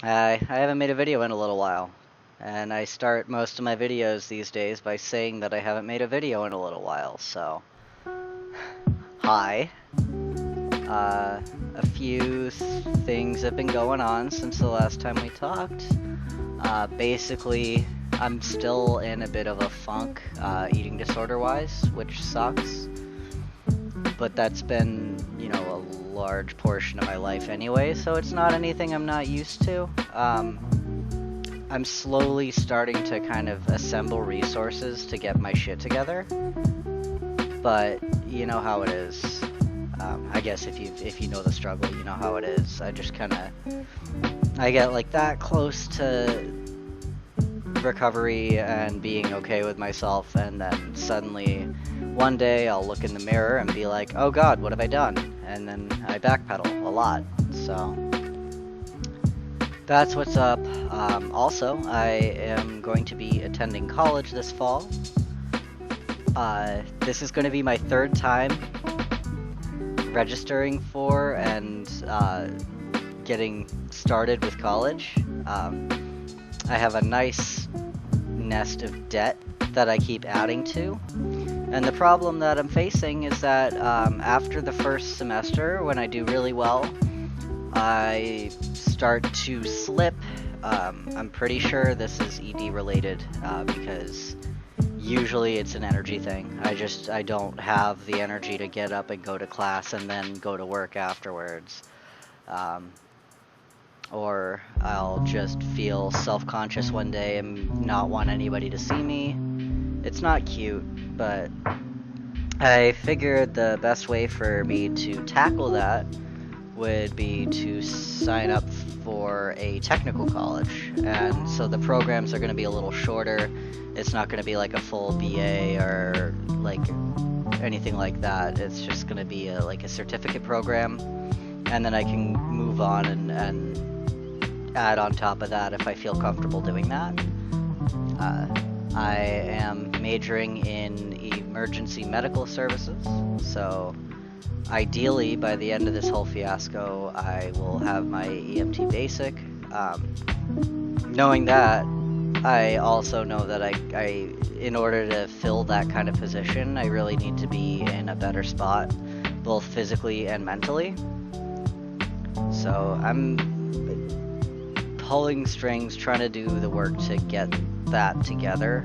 I haven't made a video in a little while, and I start most of my videos these days by saying that I haven't made a video in a little while, so... Hi. A few things have been going on since the last time we talked. Basically, I'm still in a bit of a funk, eating disorder-wise, which sucks. But that's been, you know, a large portion of my life anyway, so it's not anything I'm not used to. I'm slowly starting to kind of assemble resources to get my shit together, but you know how it is. I guess if you know the struggle, you know how it is. I just I get like that close to recovery and being okay with myself, and then suddenly one day I'll look in the mirror and be like, oh god, what have I done? And then I backpedal a lot, so that's what's up. Also, I am going to be attending college this fall. This is going to be my third time registering for and getting started with college. I have a nice nest of debt that I keep adding to, and the problem that I'm facing is that after the first semester, when I do really well, I start to slip. I'm pretty sure this is ED related, because usually it's an energy thing. I don't have the energy to get up and go to class and then go to work afterwards. Or I'll just feel self-conscious one day and not want anybody to see me. It's not cute, but I figured the best way for me to tackle that would be to sign up for a technical college. And so the programs are going to be a little shorter. It's not going to be like a full BA or like anything like that. It's just going to be like a certificate program, and then I can move on and add on top of that if I feel comfortable doing that. I am majoring in emergency medical services, so ideally by the end of this whole fiasco I will have my EMT basic. Knowing that, I also know that I in order to fill that kind of position, I really need to be in a better spot, both physically and mentally. So I'm pulling strings, trying to do the work to get that together.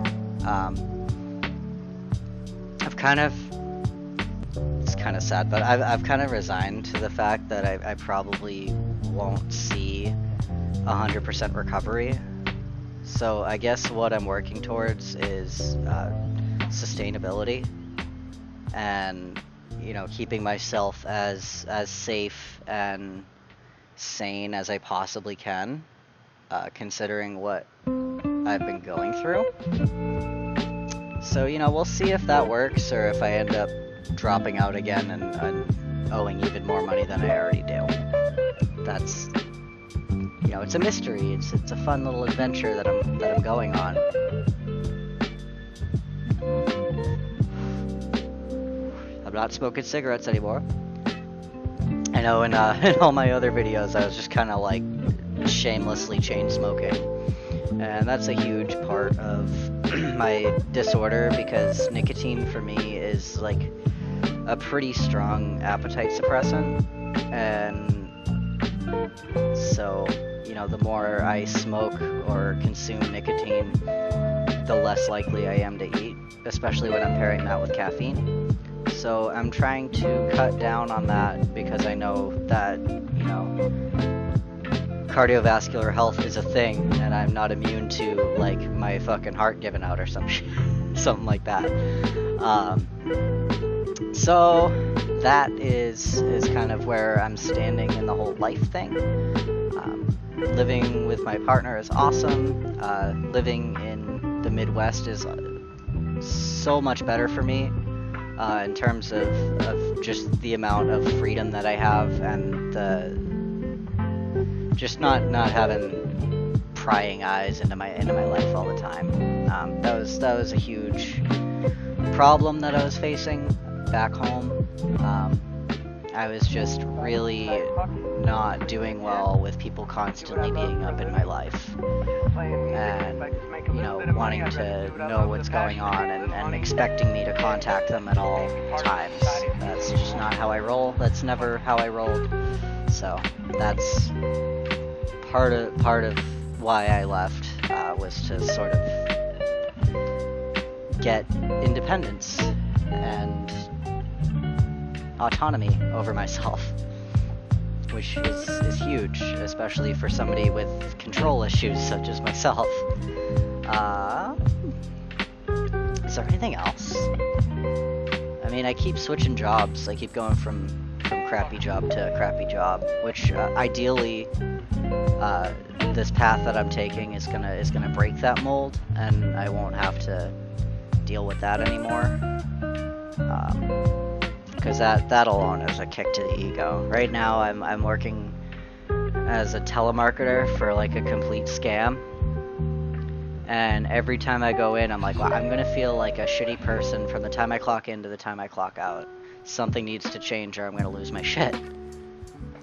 It's kind of sad, but I've kind of resigned to the fact that I probably won't see 100% recovery. So I guess what I'm working towards is sustainability, and you know, keeping myself as safe and sane as I possibly can, considering what I've been going through. So, you know, we'll see if that works, or if I end up dropping out again and owing even more money than I already do. That's, you know, it's a mystery. It's a fun little adventure that I'm going on. I'm not smoking cigarettes anymore. I know in all my other videos I was just kind of like shamelessly chain smoking, and that's a huge part of my disorder, because nicotine for me is like a pretty strong appetite suppressant, and so, you know, the more I smoke or consume nicotine, the less likely I am to eat, especially when I'm pairing that with caffeine. So I'm trying to cut down on that, because I know that, you know, cardiovascular health is a thing, and I'm not immune to like my fucking heart giving out or something like that. So that is kind of where I'm standing in the whole life thing. Living with my partner is awesome. Living in the Midwest is so much better for me, in terms of just the amount of freedom that I have, and just not having prying eyes into my life all the time. That was a huge problem that I was facing back home. I was just really not doing well with people constantly being up in my life. And, you know, wanting to know what's going on and expecting me to contact them at all times. That's just not how I roll. That's never how I rolled. So that's part of why I left, was to sort of get independence and autonomy over myself, which is huge, especially for somebody with control issues such as myself. Is there anything else? I mean, I keep switching jobs. I keep going from crappy job to crappy job, which ideally, this path that I'm taking is gonna break that mold, and I won't have to deal with that anymore. Because that alone is a kick to the ego. Right now, I'm working as a telemarketer for like a complete scam, and every time I go in, I'm like, well, I'm gonna feel like a shitty person from the time I clock in to the time I clock out. Something needs to change, or I'm gonna lose my shit.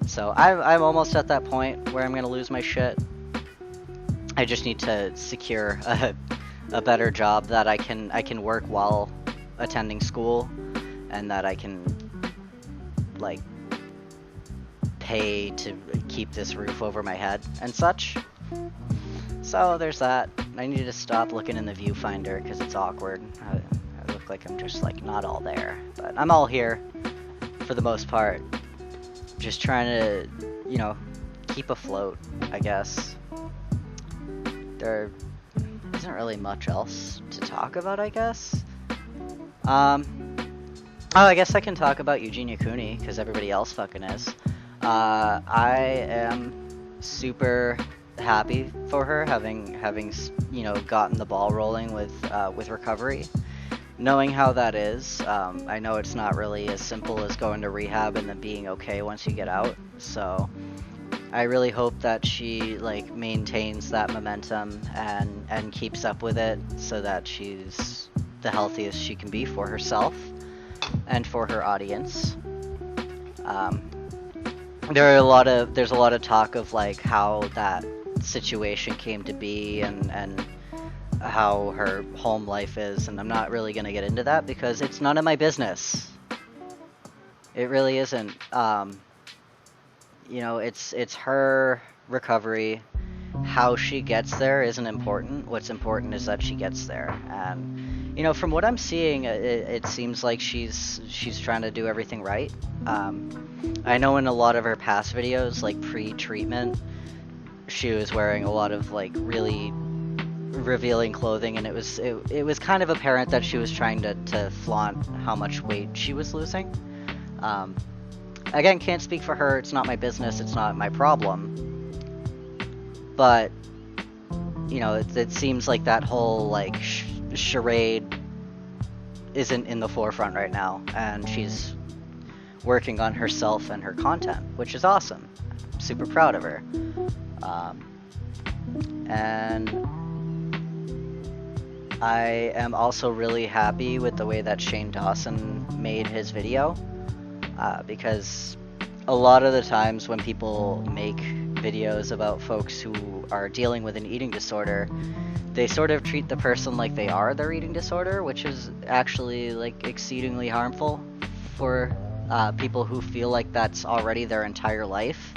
So I'm almost at that point where I'm gonna lose my shit. I just need to secure a better job that I can work while attending school, and that I can, like, pay to keep this roof over my head and such. So there's that. I need to stop looking in the viewfinder because it's awkward. I look like I'm just, like, not all there. But I'm all here for the most part. Just trying to, you know, keep afloat, I guess. There isn't really much else to talk about, I guess. Oh, I guess I can talk about Eugenia Cooney, because everybody else fucking is. I am super happy for her, having you know, gotten the ball rolling with recovery. Knowing how that is, I know it's not really as simple as going to rehab and then being okay once you get out. So I really hope that she, like, maintains that momentum and keeps up with it, so that she's the healthiest she can be for herself and for her audience. There's a lot of talk of, like, how that situation came to be and how her home life is, and I'm not really gonna get into that because it's none of my business. It really isn't. You know, it's her recovery. How she gets there isn't important. What's important is that she gets there. And, you know, from what I'm seeing, it seems like she's trying to do everything right. I know in a lot of her past videos, like pre-treatment, she was wearing a lot of, like, really revealing clothing, and it was kind of apparent that she was trying to flaunt how much weight she was losing. Again, can't speak for her. It's not my business. It's not my problem. But, you know, it seems like that whole, like, charade isn't in the forefront right now, and she's working on herself and her content, which is awesome. I'm super proud of her. And I am also really happy with the way that Shane Dawson made his video, because a lot of the times when people make videos about folks who are dealing with an eating disorder, they sort of treat the person like they are their eating disorder, which is actually, like, exceedingly harmful for people who feel like that's already their entire life.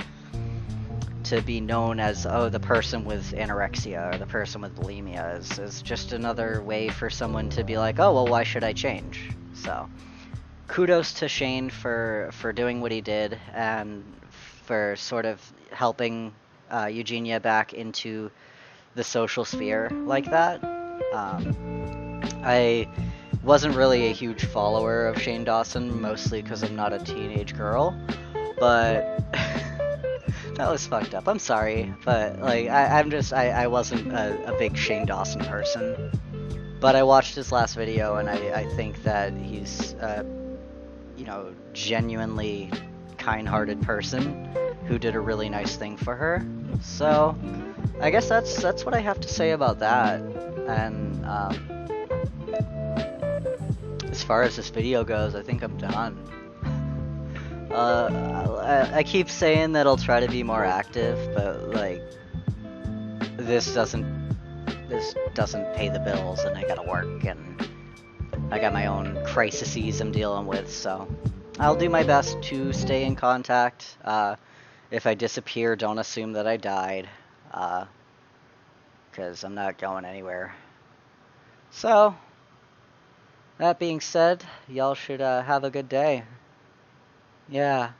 To be known as, oh, the person with anorexia or the person with bulimia is just another way for someone to be like, oh, well, why should I change? So kudos to Shane for doing what he did and for sort of helping Eugenia back into the social sphere like that. I wasn't really a huge follower of Shane Dawson, mostly because I'm not a teenage girl, but that was fucked up. I'm sorry, but, like, I wasn't a big Shane Dawson person. But I watched his last video, and I think that he's you know, genuinely kind-hearted person who did a really nice thing for her. So I guess that's what I have to say about that. And as far as this video goes, I think I'm done. I keep saying that I'll try to be more active, but like this doesn't pay the bills, and I gotta work, and I got my own crises I'm dealing with. So I'll do my best to stay in contact. If I disappear, don't assume that I died, because I'm not going anywhere. So that being said, y'all should have a good day. Yeah.